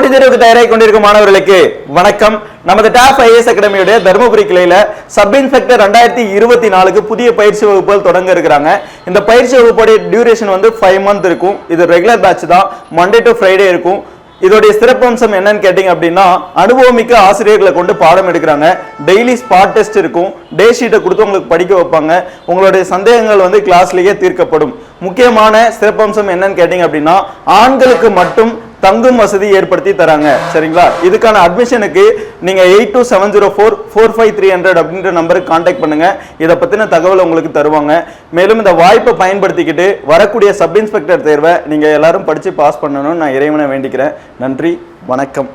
போட்டித் தேர்வுக்கு தயாராகி கொண்டிருக்கும் மாணவர்களுக்கு வணக்கம். நமது டாப் ஐஏஎஸ் அகாடமியுடைய தருமபுரி கிளையில சப் இன்ஸ்பெக்டர் 2024க்கு புதிய பயிற்சி வகுப்புகள் தொடங்க இருக்கிறாங்க. இந்த பயிற்சி வகுப்புடைய டியூரேஷன் 5 மந்த் இருக்கும். இது ரெகுலர் பேட்ச் தான், மண்டே டு ஃப்ரைடே இருக்கும். இதோடைய சிறப்பம்சம் என்னன்னு கேட்டீங்க அப்படின்னா, அனுபவமிக்க ஆசிரியர்களை கொண்டு பாடம் எடுக்கிறாங்க. டெய்லி ஸ்பாட் டெஸ்ட் இருக்கும். டே ஷீட்டை கொடுத்து உங்களுக்கு படிக்க வைப்பாங்க. உங்களுடைய சந்தேகங்கள் கிளாஸ்லயே தீர்க்கப்படும். முக்கியமான சிறப்பம்சம் என்னன்னு கேட்டீங்க அப்படின்னா, ஆண்களுக்கு மட்டும் தங்கும் வசதி ஏற்படுத்தி தராங்க. சரிங்களா? இதுக்கான அட்மிஷனுக்கு நீங்க 8270445300 அப்படின்ற நம்பருக்கு கான்டாக்ட் பண்ணுங்க. இதை பத்தின தகவல் உங்களுக்கு தருவாங்க. மேலும் இந்த வாய்ப்பை பயன்படுத்திக்கிட்டு வரக்கூடிய சப் இன்ஸ்பெக்டர் தேர்வை நீங்க எல்லாரும் படிச்சு பாஸ் பண்ணணும்னு நான் இறைவனை வேண்டிக்கிறேன். நன்றி, வணக்கம்.